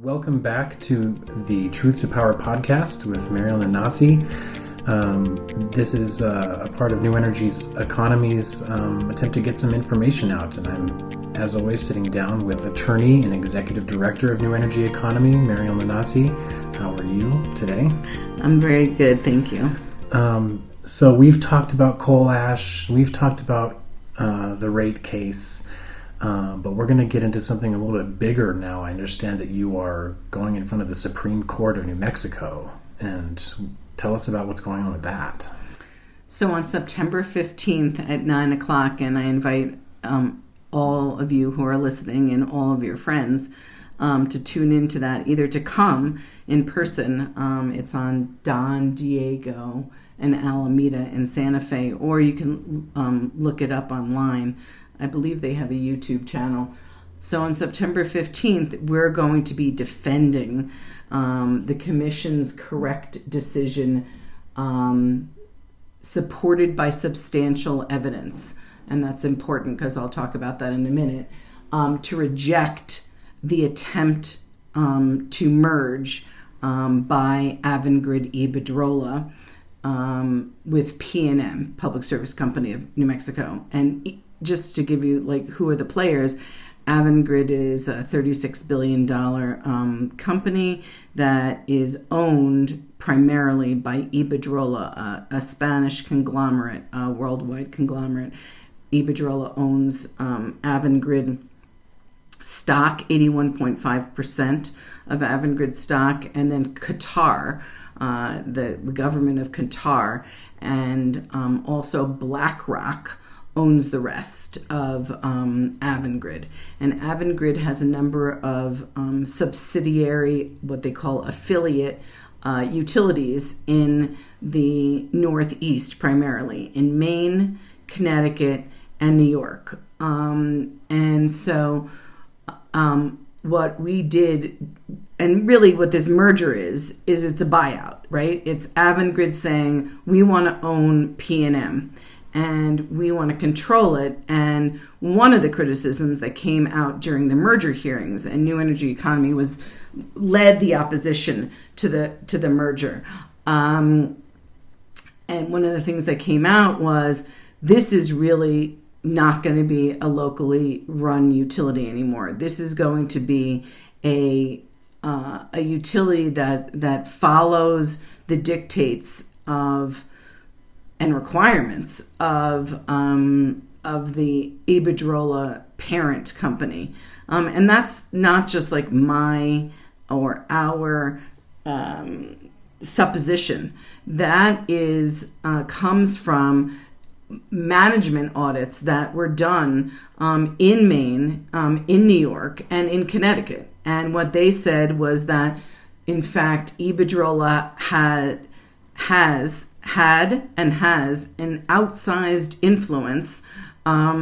Welcome back to the Truth to Power podcast with Mariel Nanasi. This is a part of New Energy's Economy's attempt to get some information out, and I'm, as always, sitting down with attorney and executive director of New Energy Economy, Mariel Nanasi. How are you today? I'm very good, thank you. So we've talked about coal ash, we've talked about the rate case, but we're going to get into something a little bit bigger now. I understand that you are going in front of the Supreme Court of New Mexico, and tell us about what's going on with that. So on September 15th at 9 o'clock, and I invite all of you who are listening and all of your friends to tune into that, either to come in person, it's on Don Diego and Alameda in Santa Fe, or you can look it up online. I believe they have a YouTube channel. So on September 15th, we're going to be defending the Commission's correct decision, supported by substantial evidence. And that's important because I'll talk about that in a minute, to reject the attempt to merge by Avangrid Iberdrola with PNM, Public Service Company of New Mexico. And just to give you, who are the players, Avangrid is a $36 billion company that is owned primarily by Iberdrola, a Spanish conglomerate, a worldwide conglomerate. Iberdrola owns Avangrid stock, 81.5% of Avangrid stock, and then Qatar, the government of Qatar, and also BlackRock owns the rest of Avangrid. And Avangrid has a number of subsidiary, what they call affiliate utilities in the Northeast, primarily in Maine, Connecticut, and New York. And so what we did, and really what this merger is it's a buyout, right? It's Avangrid saying, we want to own PNM. And we want to control it. And one of the criticisms that came out during the merger hearings, and New Energy Economy led the opposition to the merger. And one of the things that came out was, this is really not going to be a locally run utility anymore. This is going to be a utility that follows the dictates of and requirements of the Iberdrola parent company. And that's not just like my or our supposition. That is comes from management audits that were done in Maine, in New York, and in Connecticut. And what they said was that, in fact, Iberdrola has and has an outsized influence at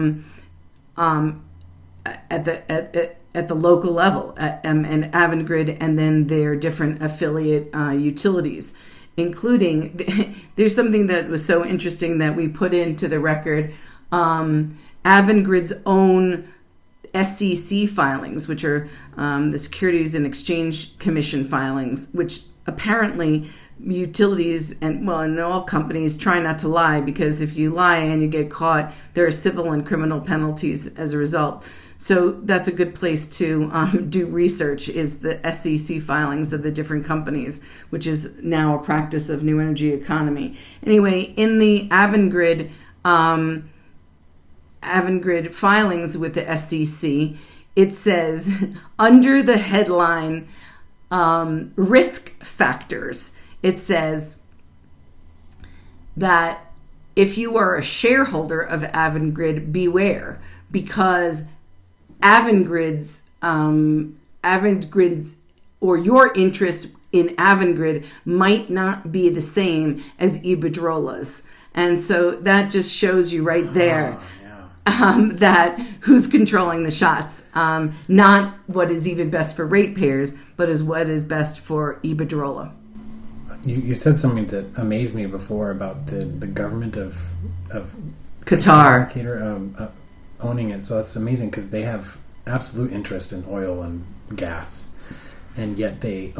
the local level, and Avangrid, and then their different affiliate utilities, including there's something that was so interesting that we put into the record, Avangrid's own SEC filings, which are the Securities and Exchange Commission filings, which apparently utilities and all companies try not to lie, because if you lie and you get caught, there are civil and criminal penalties as a result. So that's a good place to do research, is the SEC filings of the different companies, which is now a practice of New Energy Economy. Anyway, in the Avangrid filings with the SEC, it says, under the headline risk factors, it says that if you are a shareholder of Avangrid, beware, because Avangrid's or your interest in Avangrid might not be the same as Iberdrola's. And so that just shows you right there that who's controlling the shots, not what is even best for ratepayers, but is what is best for Iberdrola. You said something that amazed me before about the government of Qatar owning it. So that's amazing, because they have absolute interest in oil and gas. and yet they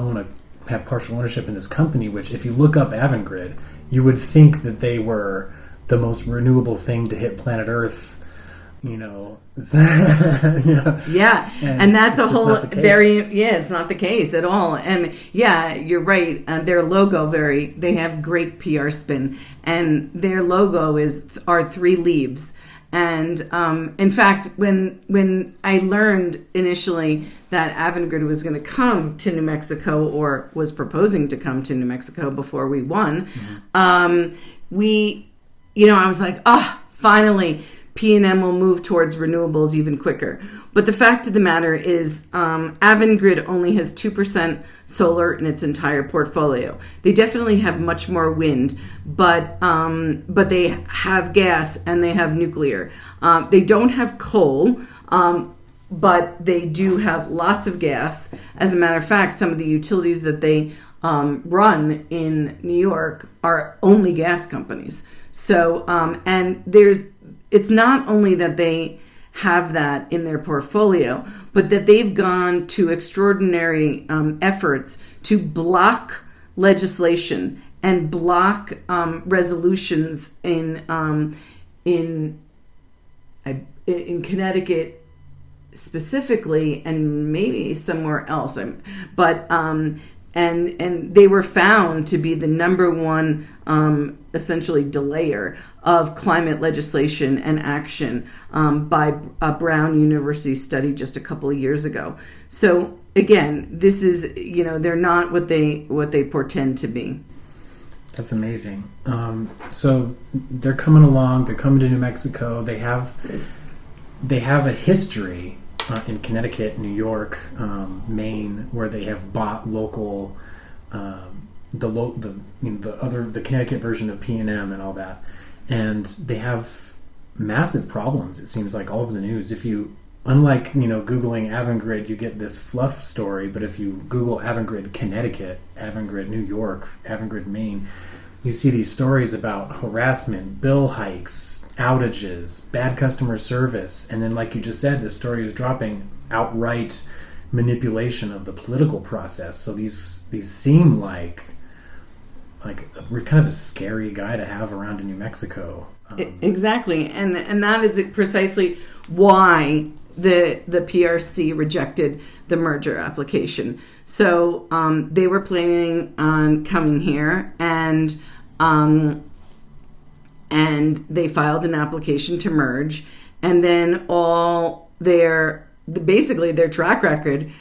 have partial ownership in this company, which if you look up Avangrid, you would think that they were the most renewable thing to hit planet Earth, you know. Yeah, and that's a whole it's not the case at all. And yeah, you're right. Their logo they have great PR spin, and their logo are 3 leaves. And in fact, when I learned initially that Avangrid was going to come to New Mexico, or was proposing to come to New Mexico before we won, I was like, finally, PNM will move towards renewables even quicker. But the fact of the matter is, Avangrid only has 2% solar in its entire portfolio. They definitely have much more wind, but they have gas and they have nuclear. They don't have coal, but they do have lots of gas. As a matter of fact, some of the utilities that they run in New York are only gas companies. So, and it's not only that they have that in their portfolio, but that they've gone to extraordinary efforts to block legislation and block resolutions in Connecticut specifically, and maybe somewhere else. And they were found to be the number one essentially delayer of climate legislation and action by a Brown University study just a couple of years ago. So again, this is, they're not what they portend to be. That's amazing. So they're coming along. They're coming to New Mexico. They have a history in Connecticut, New York, Maine, where they have bought local, the Connecticut version of PNM and all that, and they have massive problems. It seems like all of the news. If you, unlike Googling Avangrid, you get this fluff story, but if you Google Avangrid Connecticut, Avangrid New York, Avangrid Maine, you see these stories about harassment, bill hikes, outages, bad customer service, and then, like you just said, this story is dropping outright manipulation of the political process. So these seem like we're kind of a scary guy to have around in New Mexico. Exactly, and that is precisely why the PRC rejected the merger application. So they were planning on coming here, and they filed an application to merge, and then all their track record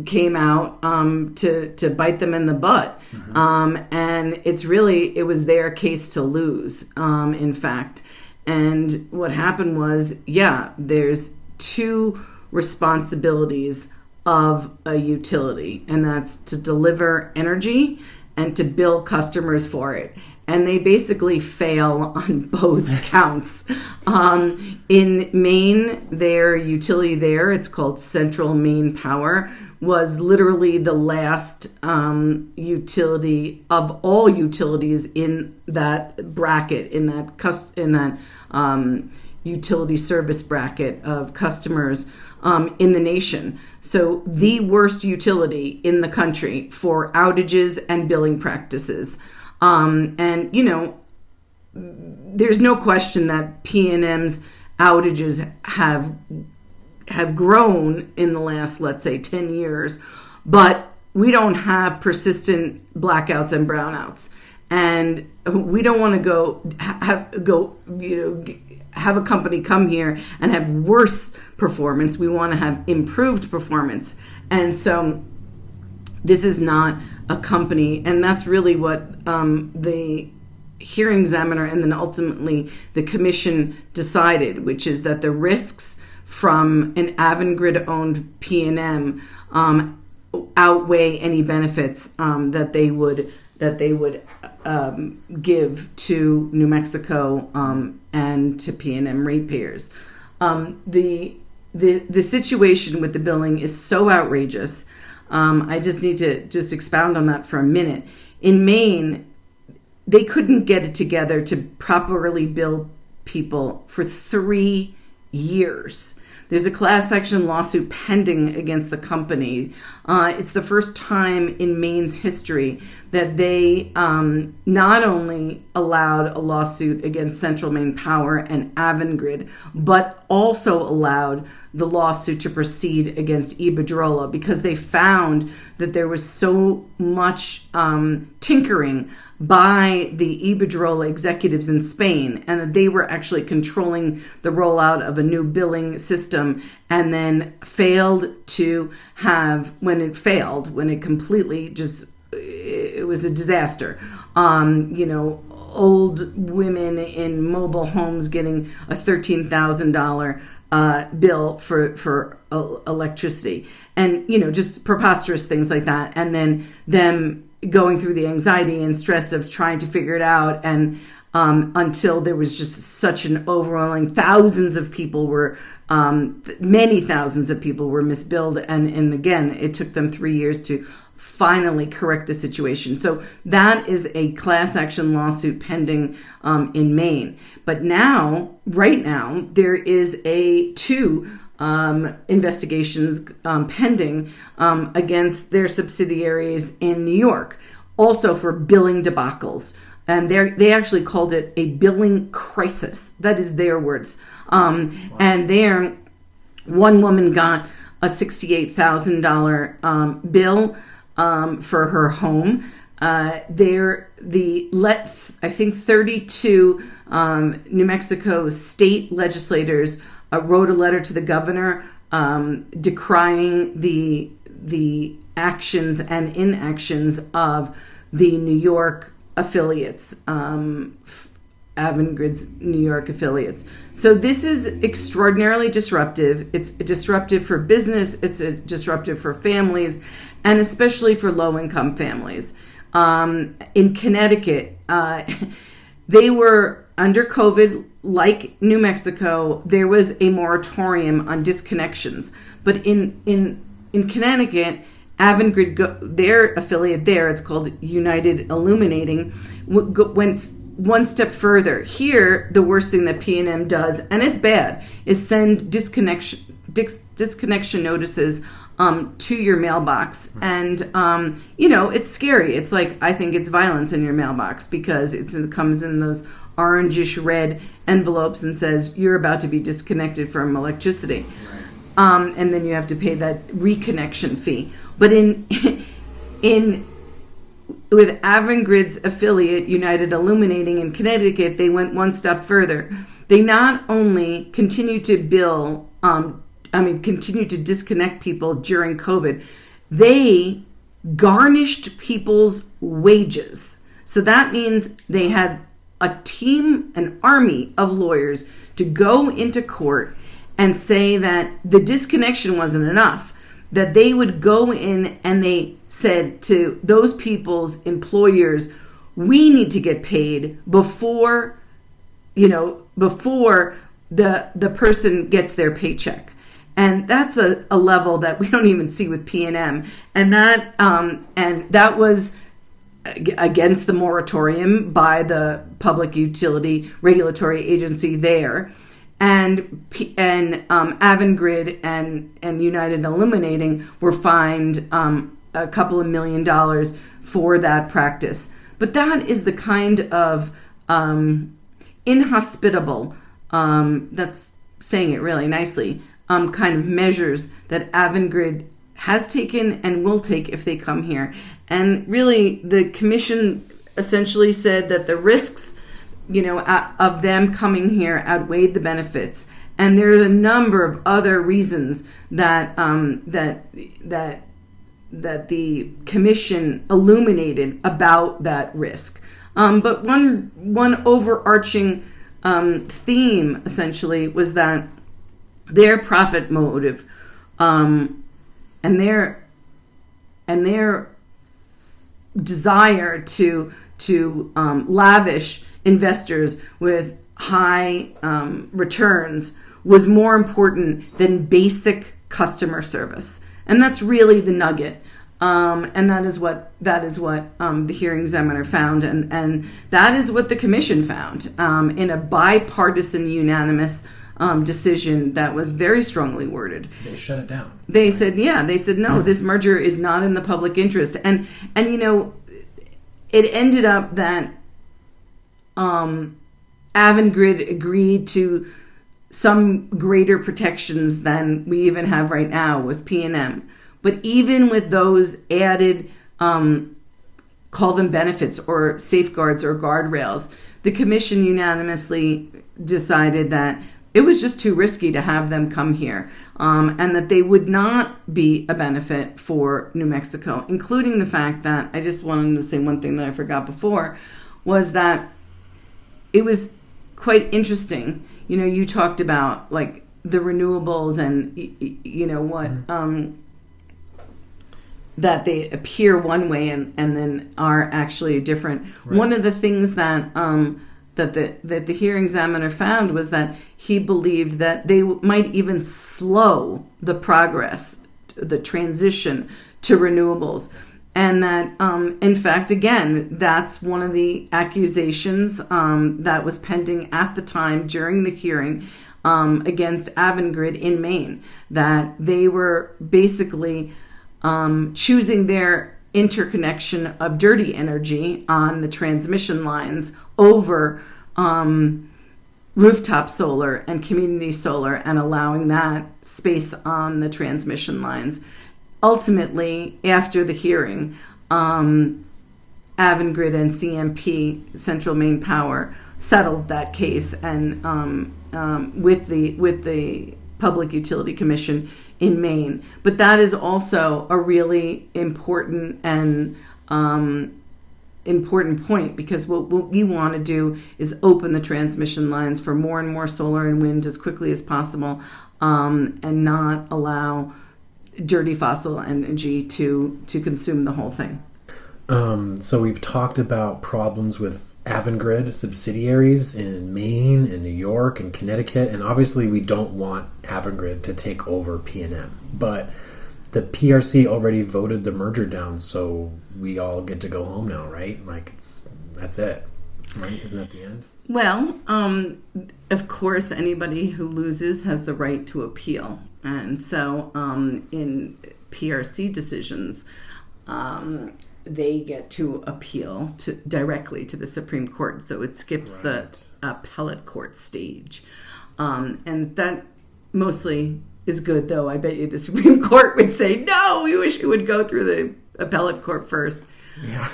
came out to bite them in the butt. Mm-hmm. And it was their case to lose, in fact. And what happened was, there's 2 responsibilities of a utility, and that's to deliver energy and to bill customers for it. And they basically fail on both counts. In Maine, their utility there, it's called Central Maine Power, was literally the last utility of all utilities in that bracket, in that utility service bracket of customers in the nation. So the worst utility in the country for outages and billing practices. There's no question that PNM's outages have grown in the last, let's say, 10 years, but we don't have persistent blackouts and brownouts. And we don't want to have a company come here and have worse performance. We want to have improved performance. And so this is not a company, and that's really what the hearing examiner and then ultimately the commission decided, which is that the risks from an Avangrid-owned PNM outweigh any benefits that they would give to New Mexico and to PNM ratepayers. The situation with the billing is so outrageous. I just need to expound on that for a minute. In Maine, they couldn't get it together to properly bill people for 3 years. There's a class action lawsuit pending against the company. It's the first time in Maine's history that they not only allowed a lawsuit against Central Maine Power and Avangrid, but also allowed the lawsuit to proceed against Iberdrola because they found that there was so much tinkering by the Iberdrola executives in Spain, and that they were actually controlling the rollout of a new billing system, and then failed to have, when it completely just, it was a disaster. Old women in mobile homes getting a $13,000 bill for electricity, and just preposterous things like that, and then them going through the anxiety and stress of trying to figure it out, and until there was just such an overwhelming, many thousands of people were misbilled, and again, it took them 3 years to finally correct the situation. So that is a class action lawsuit pending in Maine. But right now, there is two investigations pending against their subsidiaries in New York, also for billing debacles. And they actually called it a billing crisis. That is their words. Wow. And one woman got a $68,000 bill for her home. I think 32 New Mexico state legislators wrote a letter to the governor decrying the actions and inactions of the New York affiliates, Avangrid's New York affiliates. So this is extraordinarily disruptive. It's disruptive for business. It's disruptive for families, and especially for low-income families. In Connecticut, they were under COVID, like New Mexico. There was a moratorium on disconnections, but in Connecticut, Avangrid, their affiliate there, it's called United Illuminating, went one step further. Here, the worst thing that PNM does, and it's bad, is send disconnection notices to your mailbox. And, it's scary. It's like, I think it's violence in your mailbox because it comes in those orangish red envelopes and says, you're about to be disconnected from electricity. Right. And then you have to pay that reconnection fee. But with Avangrid's affiliate, United Illuminating in Connecticut, they went one step further. They not only continue to continue to disconnect people during COVID, they garnished people's wages. So that means they had a team, an army of lawyers to go into court and say that the disconnection wasn't enough, that they would go in and they said to those people's employers, we need to get paid before the person gets their paycheck. And that's a level that we don't even see with PNM. And that was against the moratorium by the Public Utility Regulatory Agency there. And Avangrid and United Illuminating were fined a couple of $1 million for that practice. But that is the kind of inhospitable, that's saying it really nicely, kind of measures that Avangrid has taken and will take if they come here. And really, the commission essentially said that the risks, of them coming here outweighed the benefits. And there are a number of other reasons that the commission illuminated about that risk. But one overarching theme essentially was that their profit motive and their desire to lavish investors with high returns was more important than basic customer service. And that's really the nugget. And that is what the hearing examiner found, and that is what the commission found in a bipartisan, unanimous decision that was very strongly worded. They shut it down. They said, no, this merger is not in the public interest. And it ended up that Avangrid agreed to some greater protections than we even have right now with PNM. But even with those added, call them benefits or safeguards or guardrails, the commission unanimously decided that it was just too risky to have them come here, and that they would not be a benefit for New Mexico, including the fact that, I just wanted to say one thing that I forgot before, was that it was quite interesting. You talked about like the renewables and that they appear one way and then are actually different. Right. One of the things that the hearing examiner found was that he believed that they might even slow the progress, the transition to renewables. And that, in fact, again, that's one of the accusations that was pending at the time during the hearing against Avangrid in Maine, that they were basically choosing their interconnection of dirty energy on the transmission lines over rooftop solar and community solar and allowing that space on the transmission lines. Ultimately, after the hearing, Avangrid and CMP, Central Maine Power, settled that case and with the Public Utility Commission in Maine. But that is also a really important and important point, because what we want to do is open the transmission lines for more and more solar and wind as quickly as possible, and not allow dirty fossil energy to consume the whole thing. So we've talked about problems with Avangrid subsidiaries in Maine and New York and Connecticut, and obviously we don't want Avangrid to take over PNM, but the PRC already voted the merger down, so we all get to go home now, right? Like, that's it, right? Isn't that the end? Well, of course, anybody who loses has the right to appeal. And so in PRC decisions, they get to appeal directly to the Supreme Court. So it skips the appellate court stage. And that mostly is good, though. I bet you the Supreme Court would say, no, we wish it would go through the appellate court first. Yeah.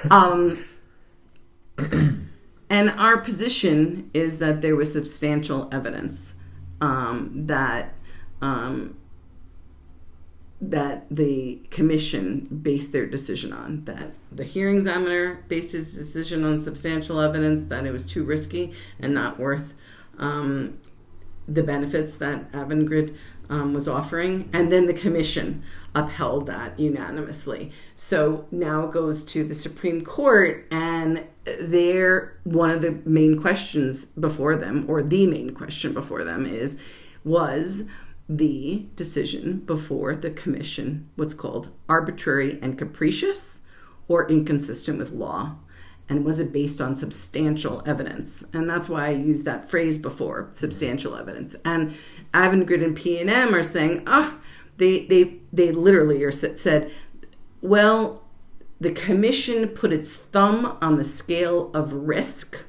And our position is that there was substantial evidence that the commission based their decision on, that the hearing examiner based his decision on substantial evidence, that it was too risky and not worth the benefits that Avangrid was offering, and then the commission upheld that unanimously. So now it goes to the Supreme Court, and one of the main questions before them, or the main question before them, was the decision before the commission what's called arbitrary and capricious or inconsistent with law? And was it based on substantial evidence? And that's why I used that phrase before, substantial evidence. And Avangrid and PNM are saying, they literally said, well, the commission put its thumb on the scale of risk.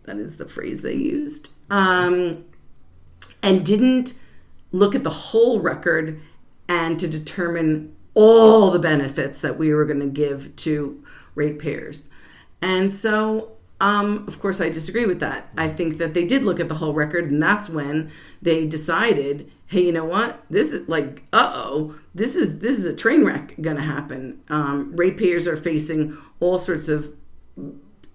That is the phrase they used. And didn't look at the whole record and to determine all the benefits that we were going to give to ratepayers. And so, of course, I disagree with that. I think that they did look at the whole record, and that's when they decided, hey, you know what? This is like, this is a train wreck going to happen. Ratepayers are facing all sorts of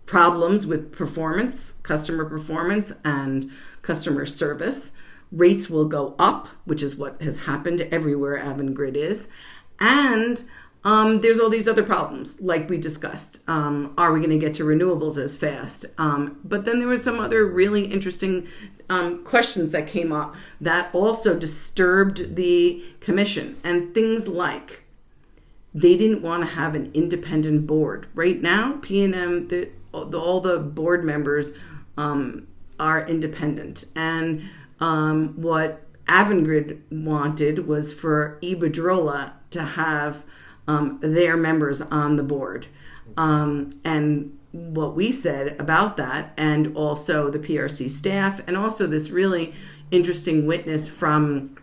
problems with performance, customer performance, and customer service. Rates will go up, which is what has happened everywhere Avangrid is. And there's all these other problems, like we discussed. Are we going to get to renewables as fast? But then there were some other really interesting questions that came up that also disturbed the commission. And things like, they didn't want to have an independent board. Right now, PNM, all the board members are independent. And what Avangrid wanted was for Iberdrola to have their members on the board. And what we said about that, and also the PRC staff, and also this really interesting witness from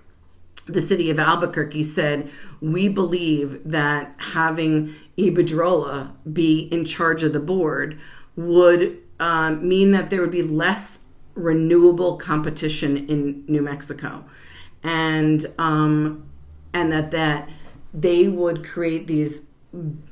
the city of Albuquerque said, we believe that having Iberdrola be in charge of the board would mean that there would be less renewable competition in New Mexico, and that they would create these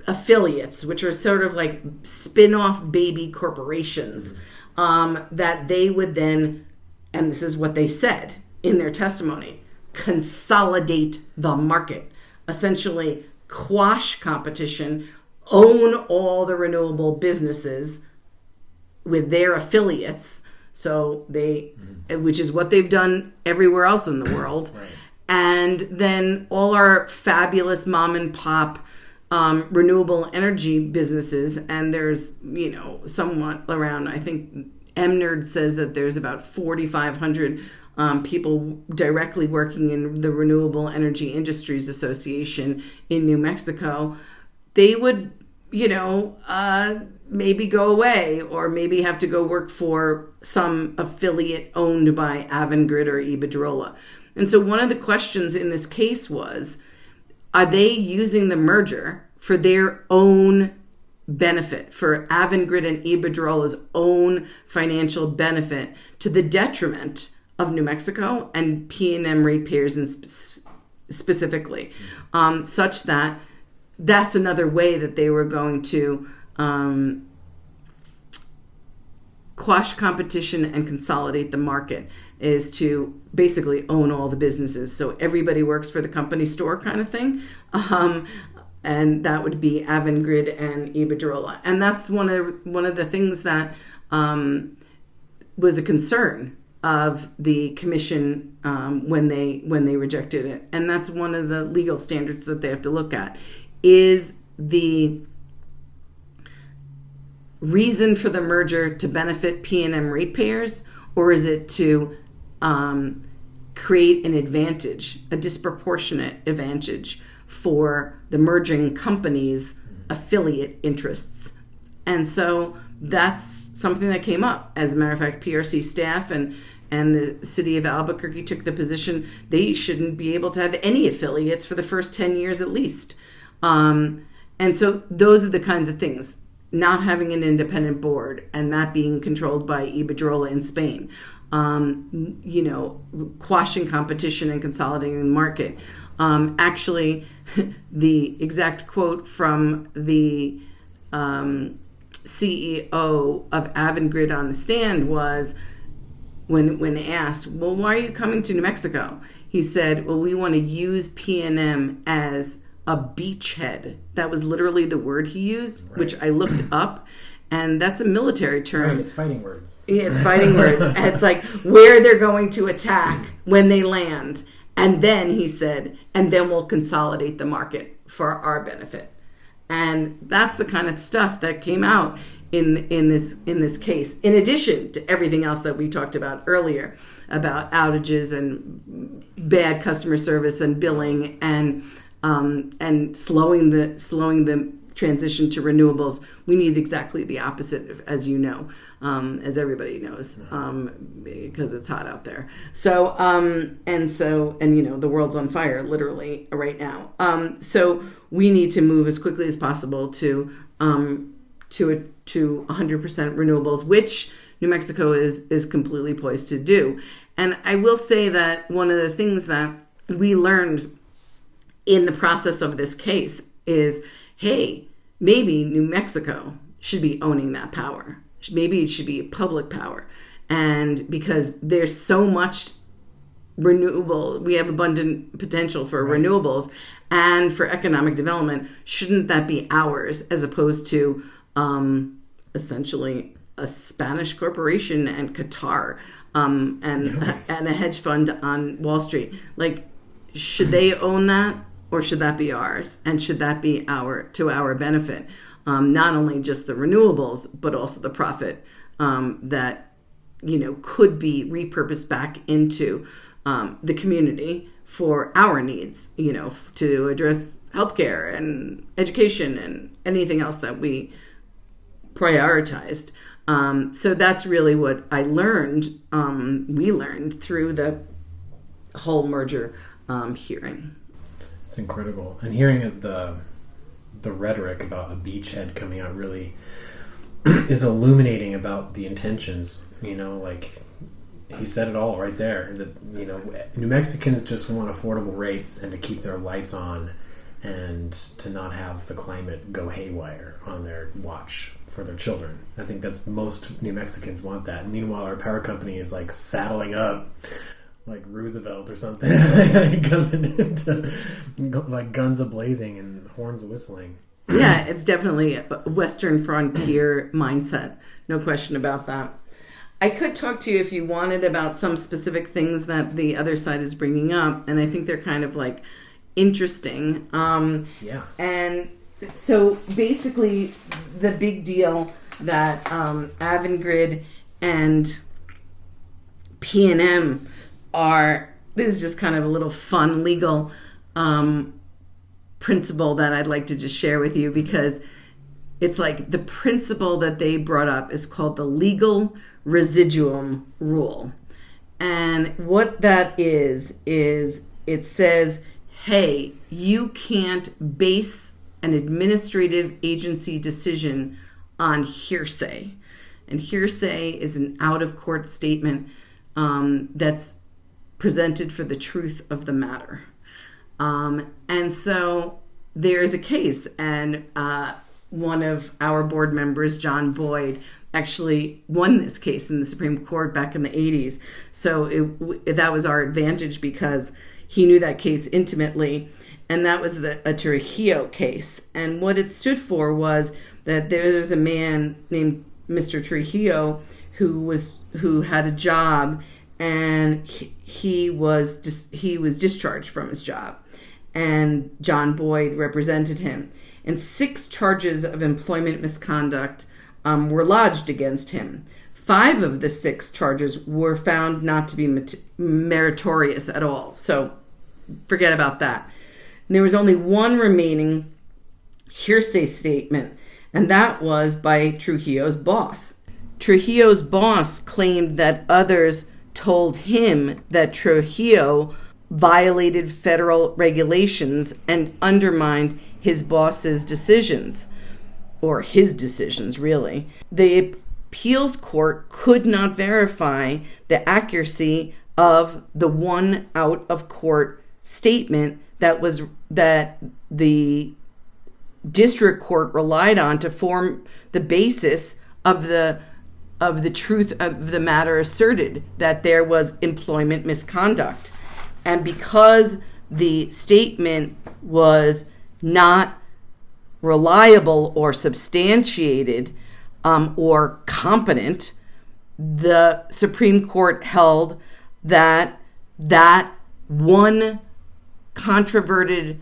affiliates, which are sort of like spin-off baby corporations, that they would then, and this is what they said in their testimony, consolidate the market, essentially quash competition, own all the renewable businesses with their affiliates. So they, which is what they've done everywhere else in the world. Right. And then all our fabulous mom and pop renewable energy businesses, and there's, somewhat around, I think MNerd says that there's about 4,500 people directly working in the Renewable Energy Industries Association in New Mexico. They would, maybe go away, or maybe have to go work for some affiliate owned by Avangrid or Iberdrola. And so one of the questions in this case was, are they using the merger for their own benefit, for Avangrid and Iberdrola's own financial benefit, to the detriment of New Mexico and PNM ratepayers specifically, such that that's another way that they were going to quash competition and consolidate the market, is to basically own all the businesses. So everybody works for the company store kind of thing. And that would be Avangrid and Iberdrola. And that's one of the things that was a concern of the commission when they rejected it. And that's one of the legal standards that they have to look at. Is the reason for the merger to benefit PNM ratepayers, or is it to create an advantage, a disproportionate advantage for the merging companies' affiliate interests? And so that's something that came up. As a matter of fact, PRC staff and the city of Albuquerque took the position they shouldn't be able to have any affiliates for the first 10 years at least. And so those are the kinds of things. Not having an independent board and that being controlled by Iberdrola in Spain, quashing competition and consolidating the market. Actually, the exact quote from the CEO of Avangrid on the stand was, when asked, well, why are you coming to New Mexico? He said, well, we want to use PNM as a beachhead. That was literally the word he used, right, which I looked up. And that's a military term. Right, it's fighting words. Yeah, it's fighting words. And it's like where they're going to attack when they land. And then he said, and then we'll consolidate the market for our benefit. And that's the kind of stuff that came out in this case, in addition to everything else that we talked about earlier, about outages and bad customer service and billing and slowing the transition to renewables. We need exactly the opposite, as you know, as everybody knows, because it's hot out there. So the world's on fire literally right now. So we need to move as quickly as possible to 100% renewables, which New Mexico is completely poised to do. And I will say that one of the things that we learned in the process of this case is, hey, maybe New Mexico should be owning that power. Maybe it should be public power. And because there's so much renewable, we have abundant potential for renewables and for economic development, shouldn't that be ours as opposed to essentially a Spanish corporation and Qatar and a hedge fund on Wall Street? Like, should they own that? Or should that be ours? And should that be to our benefit? Not only just the renewables, but also the profit that could be repurposed back into the community for our needs, to address healthcare and education and anything else that we prioritized. So that's really what I learned, we learned through the whole merger hearing. It's incredible. And hearing of the rhetoric about a beachhead coming out really is illuminating about the intentions. He said it all right there, that New Mexicans just want affordable rates and to keep their lights on and to not have the climate go haywire on their watch for their children. I think that's most New Mexicans want that. And meanwhile, our power company is like saddling up like Roosevelt or something, coming into like guns a-blazing and horns a-whistling. Yeah, it's definitely a Western frontier mindset. No question about that. I could talk to you if you wanted about some specific things that the other side is bringing up, and I think they're kind of like interesting. Yeah. And so basically, the big deal that Avangrid and PNM are, this is just kind of a little fun legal principle that I'd like to just share with you, because it's like the principle that they brought up is called the legal residuum rule. And what that is it says, hey, you can't base an administrative agency decision on hearsay. And hearsay is an out-of-court statement that's presented for the truth of the matter. And so there is a case, and one of our board members, John Boyd, actually won this case in the Supreme Court back in the 80s. So that was our advantage because he knew that case intimately, and that was a Trujillo case. And what it stood for was that there was a man named Mr. Trujillo who had a job, and he was discharged from his job, and John Boyd represented him, and 6 charges of employment misconduct were lodged against him. 5 of the 6 charges were found not to be meritorious at all. So forget about that. And there was only one remaining hearsay statement, and that was by Trujillo's boss. Trujillo's boss claimed that others told him that Trujillo violated federal regulations and undermined his boss's decisions, or his decisions, really. The appeals court could not verify the accuracy of the one out-of-court statement that the district court relied on to form the basis of the truth of the matter asserted, that there was employment misconduct. And because the statement was not reliable or substantiated or competent, the Supreme Court held that one controverted,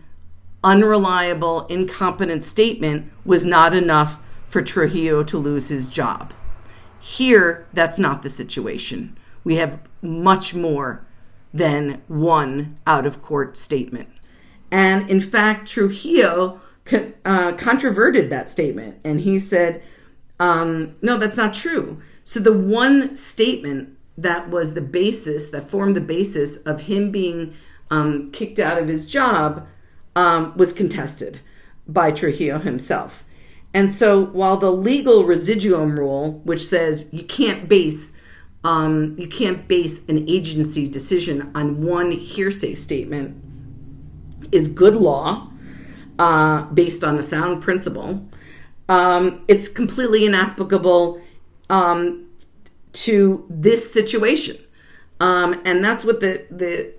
unreliable, incompetent statement was not enough for Trujillo to lose his job. Here, that's not the situation. We have much more than one out-of-court statement. And in fact, Trujillo controverted that statement, and he said, no, that's not true. So the one statement that was the basis, that formed the basis of him being kicked out of his job, was contested by Trujillo himself. And so while the legal residuum rule, which says you can't base an agency decision on one hearsay statement, is good law, based on a sound principle, it's completely inapplicable to this situation, and that's what the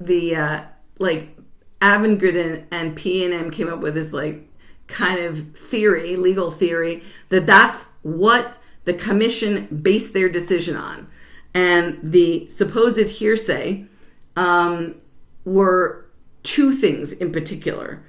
Avangrid and PNM came up with, this kind of theory, legal theory, that's what the commission based their decision on. And the supposed hearsay were 2 things in particular.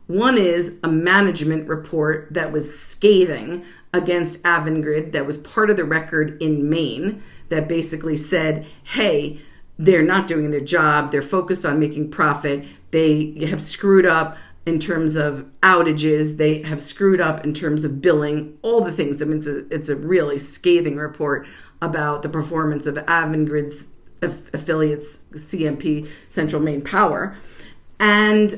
One is a management report that was scathing against Avangrid that was part of the record in Maine that basically said, hey, they're not doing their job. They're focused on making profit. They have screwed up in terms of outages. They have screwed up in terms of billing, all the things. I mean, it's a really scathing report about the performance of Avangrid's affiliates, CMP, Central Maine Power. And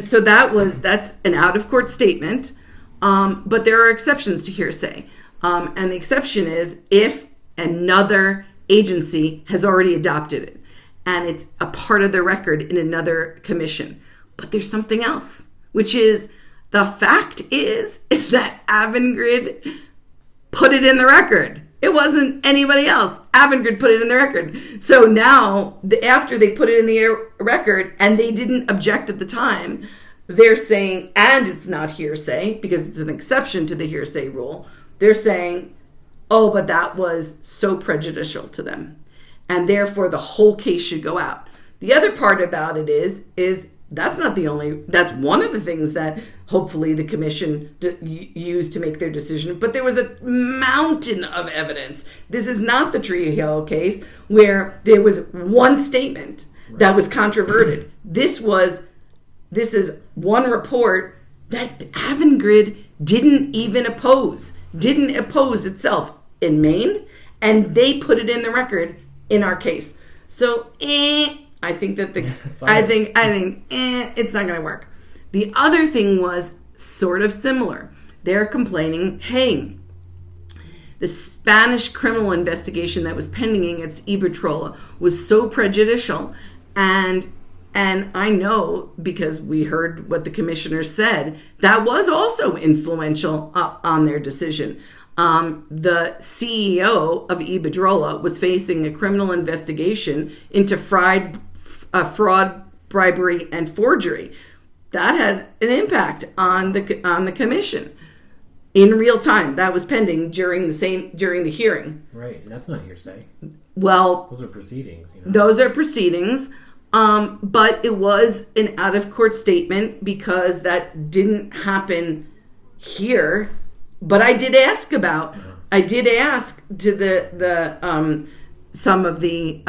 so that's an out-of-court statement. But there are exceptions to hearsay. And the exception is if another agency has already adopted it and it's a part of the record in another commission. But there's something else, which is the fact is that Avangrid put it in the record. It wasn't anybody else. Avangrid put it in the record. So now, after they put it in the record and they didn't object at the time, they're saying, and it's not hearsay because it's an exception to the hearsay rule. They're saying, oh, but that was so prejudicial to them. And therefore, the whole case should go out. The other part about it is that's not the only, that's one of the things that hopefully the commission used to make their decision. But there was a mountain of evidence. This is not the Trujillo case where there was one statement that was controverted. This is one report that Avangrid didn't oppose itself in Maine, and they put it in the record in our case. So, I think that it's not going to work. The other thing was sort of similar. They're complaining, hey, the Spanish criminal investigation that was pending against Iberdrola was so prejudicial, and I know because we heard what the commissioner said, that was also influential on their decision. The CEO of Iberdrola was facing a criminal investigation into fraud, bribery, and forgery. That had an impact on the commission in real time. That was pending during the hearing. Right, and that's not hearsay. Well, those are proceedings. Those are proceedings, but it was an out-of-court statement because that didn't happen here. But I did ask to the some of the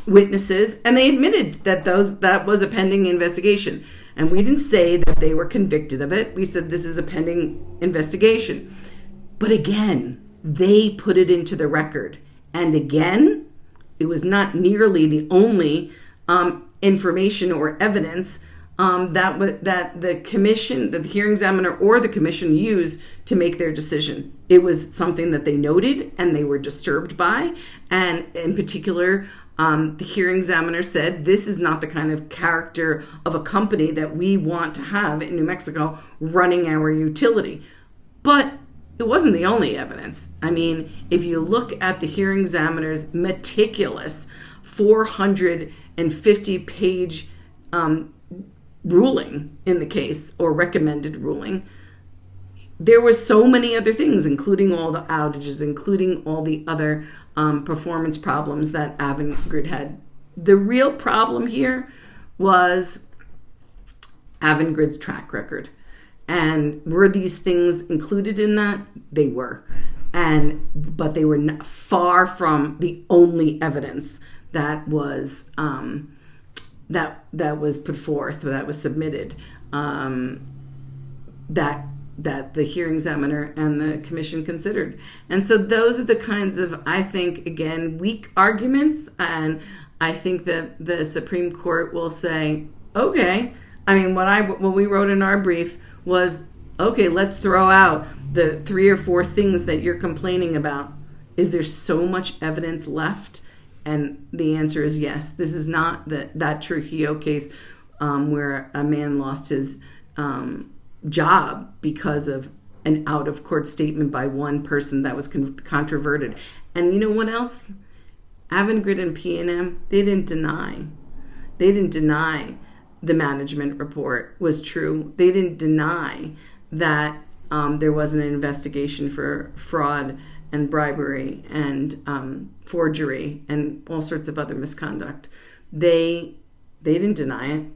witnesses, and they admitted that was a pending investigation. And we didn't say that they were convicted of it. We said this is a pending investigation. But again, they put it into the record. And again, it was not nearly the only information or evidence that the commission, that the hearing examiner or the commission used to make their decision. It was something that they noted and they were disturbed by. And in particular, the hearing examiner said, this is not the kind of character of a company that we want to have in New Mexico running our utility. But it wasn't the only evidence. I mean, if you look at the hearing examiner's meticulous 450-page ruling in the case, or recommended ruling, there were so many other things, including all the outages, including all the other performance problems that Avangrid had. The real problem here was Avangrid's track record. And were these things included in that? They were. But they were far from the only evidence that was that was put forth, that was submitted, that the hearing examiner and the commission considered. And so those are the kinds of, I think, again, weak arguments. And I think that the Supreme Court will say, okay, I mean, what we wrote in our brief was, okay, let's throw out the 3 or 4 things that you're complaining about. Is there so much evidence left? And the answer is yes. This is not that Trujillo case where a man lost his job because of an out-of-court statement by one person that was controverted. And you know what else? Avangrid and PNM, they didn't deny the management report was true. They didn't deny that there was an investigation for fraud and bribery and forgery and all sorts of other misconduct. They didn't deny it.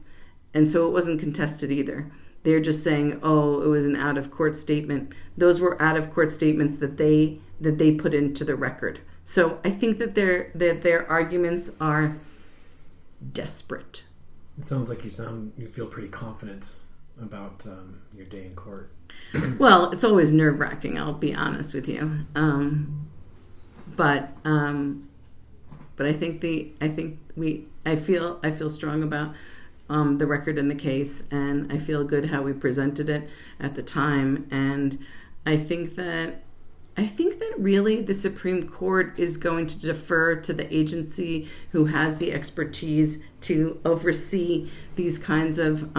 And so it wasn't contested either. They're just saying, oh, it was an out-of-court statement. Those were out-of-court statements that they put into the record. So I think that their arguments are desperate. It sounds like you feel pretty confident about your day in court. Well, it's always nerve-wracking, I'll be honest with you. But I feel strong about the record in the case, and I feel good how we presented it at the time. And I think that really the Supreme Court is going to defer to the agency who has the expertise to oversee these kinds of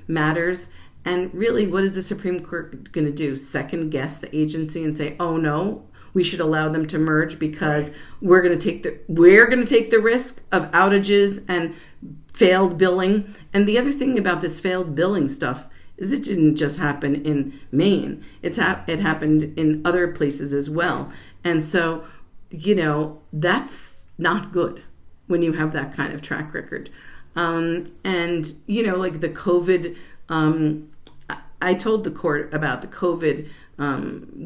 matters. And really, what is the Supreme Court going to do? Second guess the agency and say, "Oh no, we should allow them to merge because we're going to take the risk of outages and failed billing." And the other thing about this failed billing stuff is it didn't just happen in Maine. It happened in other places as well. And so, that's not good when you have that kind of track record. And, like the COVID, I told the court about the COVID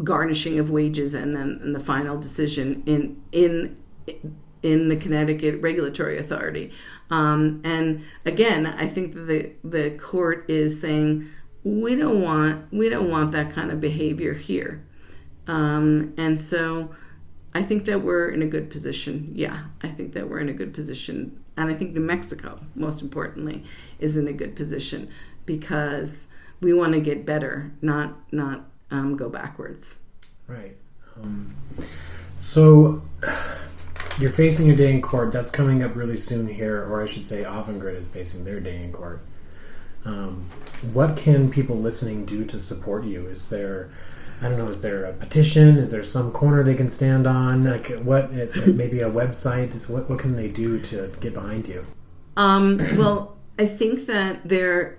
garnishing of wages and then the final decision in the Connecticut Regulatory Authority. And again, I think that the court is saying, we don't want that kind of behavior here. And so I think that we're in a good position. Yeah, I think that we're in a good position. And I think New Mexico, most importantly, is in a good position because we want to get better, not go backwards. Right. So you're facing your day in court. That's coming up really soon here, or I should say Avangrid is facing their day in court. What can people listening do to support you? Is there a petition? Is there some corner they can stand on? Like maybe a website? What can they do to get behind you? Well, I think that there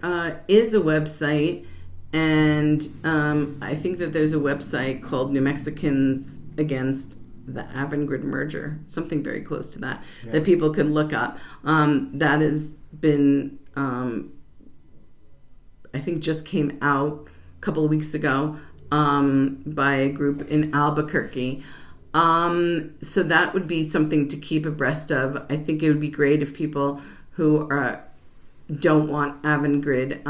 is a website, and I think that there's a website called New Mexicans Against the Avangrid Merger, something very close to that, that people can look up. That has been, I think, just came out a couple of weeks ago by a group in Albuquerque. So that would be something to keep abreast of. I think it would be great if people who don't want Avangrid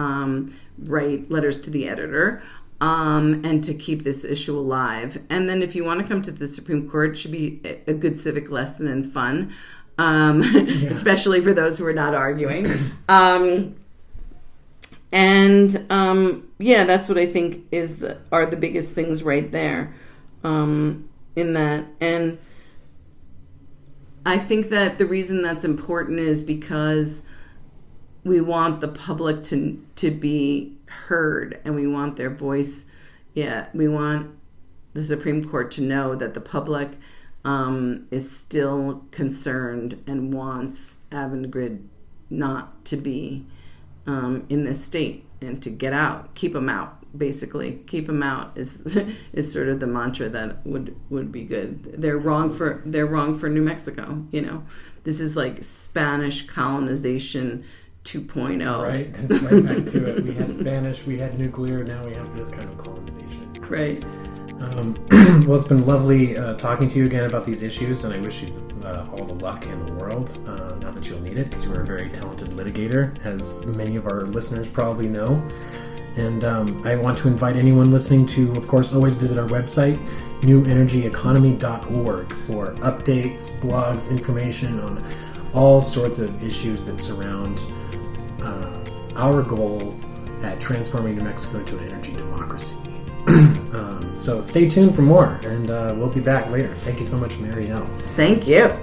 write letters to the editor and to keep this issue alive. And then if you want to come to the Supreme Court, it should be a good civic lesson and fun, especially for those who are not arguing. That's what I think are the biggest things right there in that. And I think that the reason that's important is because we want the public to be heard, and we want their voice. Yeah, we want the Supreme Court to know that the public is still concerned and wants Avangrid not to be in this state and to get out, keep them out. Basically, keep them out is sort of the mantra that would be good. They're wrong for New Mexico. This is like Spanish colonization 2.0. Right, it's right back to it. We had Spanish, we had nuclear, now we have this kind of colonization. Right. Well, it's been lovely talking to you again about these issues, and I wish you all the luck in the world. Not that you'll need it, because you are a very talented litigator, as many of our listeners probably know. And I want to invite anyone listening to, of course, always visit our website, newenergyeconomy.org, for updates, blogs, information on all sorts of issues that surround our goal at transforming New Mexico into an energy democracy. So stay tuned for more, and we'll be back later. Thank you so much, Mariel. Thank you.